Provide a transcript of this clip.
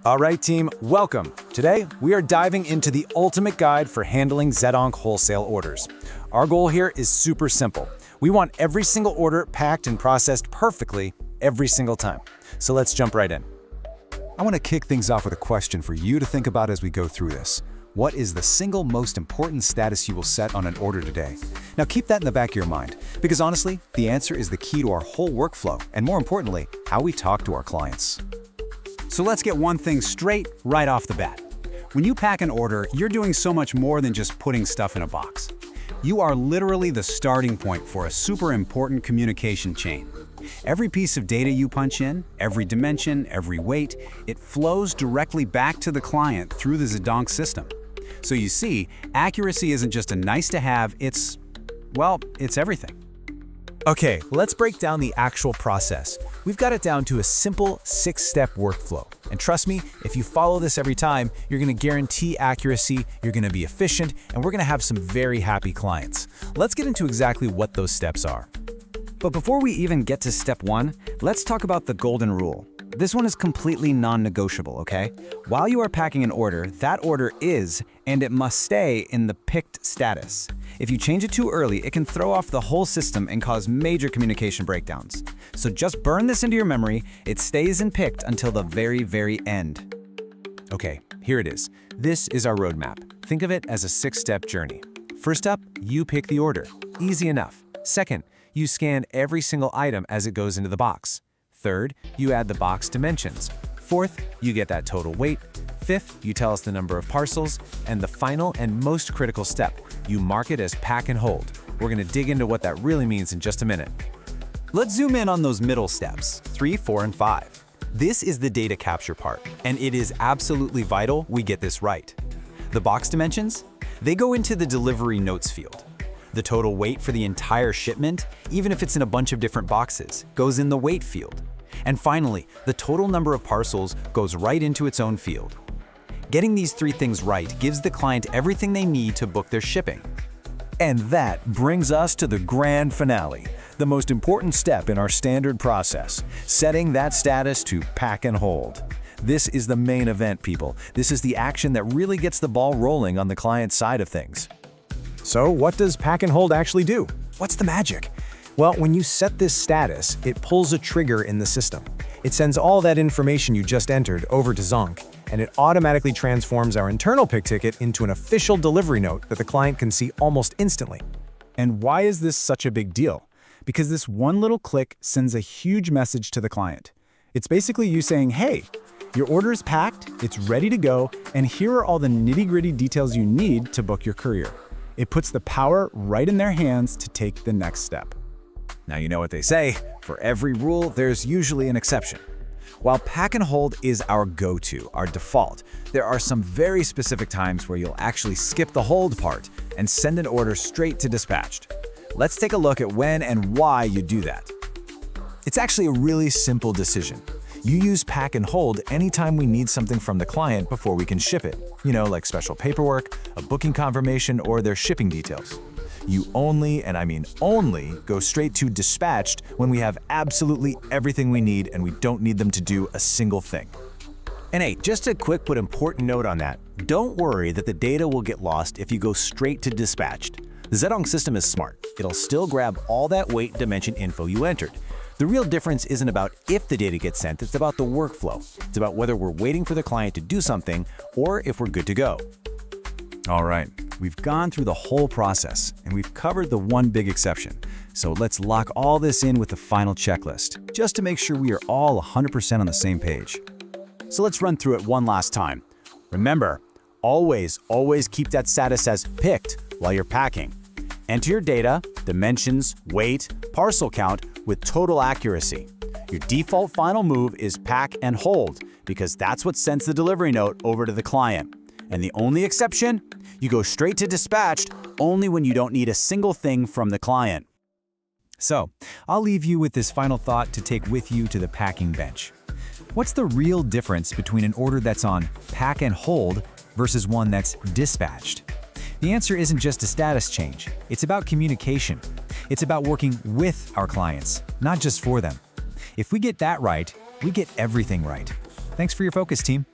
All right, team, welcome. Today, we are diving into the ultimate guide for handling Zedonk wholesale orders. Our goal here is super simple. We want every single order packed and processed perfectly every single time. So let's jump right in. I want to kick things off with a question for you to think about as we go through this. What is the single most important status you will set on an order today? Now keep that in the back of your mind, because honestly, the answer is the key to our whole workflow, and more importantly, how we talk to our clients. So let's get one thing straight right off the bat. When you pack an order, you're doing so much more than just putting stuff in a box. You are literally the starting point for a super important communication chain. Every piece of data you punch in, every dimension, every weight, it flows directly back to the client through the Zedonk system. So you see, accuracy isn't just a nice to have, it's everything. Okay, let's break down the actual process. We've got it down to a simple 6-step workflow. And trust me, if you follow this every time, you're going to guarantee accuracy, you're going to be efficient, and we're going to have some very happy clients. Let's get into exactly what those steps are. But before we even get to step 1, let's talk about the golden rule. This one is completely non-negotiable, okay? While you are packing an order, that order is, and it must stay in the picked status. If you change it too early, it can throw off the whole system and cause major communication breakdowns. So just burn this into your memory. It stays in picked until the very, very end. Okay, here it is. This is our roadmap. Think of it as a 6-step journey. First up, you pick the order. Easy enough. Second, you scan every single item as it goes into the box. Third, you add the box dimensions. Fourth, you get that total weight. Fifth, you tell us the number of parcels. And the final and most critical step, you mark it as pack and hold. We're going to dig into what that really means in just a minute. Let's zoom in on those middle steps, 3, 4, and 5. This is the data capture part, and it is absolutely vital we get this right. The box dimensions? They go into the delivery notes field. The total weight for the entire shipment, even if it's in a bunch of different boxes, goes in the weight field. And finally, the total number of parcels goes right into its own field. Getting these 3 things right gives the client everything they need to book their shipping. And that brings us to the grand finale, the most important step in our standard process, setting that status to pack and hold. This is the main event, people. This is the action that really gets the ball rolling on the client side of things. So what does pack and hold actually do? What's the magic? Well, when you set this status, it pulls a trigger in the system. It sends all that information you just entered over to Zedonk, and it automatically transforms our internal pick ticket into an official delivery note that the client can see almost instantly. And why is this such a big deal? Because this one little click sends a huge message to the client. It's basically you saying, hey, your order is packed, it's ready to go, and here are all the nitty-gritty details you need to book your courier. It puts the power right in their hands to take the next step. Now you know what they say, for every rule, there's usually an exception. While pack and hold is our go-to, our default, there are some very specific times where you'll actually skip the hold part and send an order straight to dispatched. Let's take a look at when and why you do that. It's actually a really simple decision. You use pack and hold anytime we need something from the client before we can ship it. Like special paperwork, a booking confirmation, or their shipping details. You only, and I mean only, go straight to dispatched when we have absolutely everything we need and we don't need them to do a single thing. And hey, just a quick but important note on that. Don't worry that the data will get lost if you go straight to dispatched. The Zedonk system is smart. It'll still grab all that weight dimension info you entered. The real difference isn't about if the data gets sent, it's about the workflow. It's about whether we're waiting for the client to do something or if we're good to go. All right, we've gone through the whole process and we've covered the one big exception. So let's lock all this in with the final checklist, just to make sure we are all 100% on the same page. So let's run through it one last time. Remember, always keep that status as picked while you're packing. Enter your data, dimensions, weight, parcel count with total accuracy. Your default final move is pack and hold because that's what sends the delivery note over to the client. And the only exception, you go straight to dispatched only when you don't need a single thing from the client. So, I'll leave you with this final thought to take with you to the packing bench. What's the real difference between an order that's on pack and hold versus one that's dispatched? The answer isn't just a status change. It's about communication. It's about working with our clients, not just for them. If we get that right, we get everything right. Thanks for your focus, team.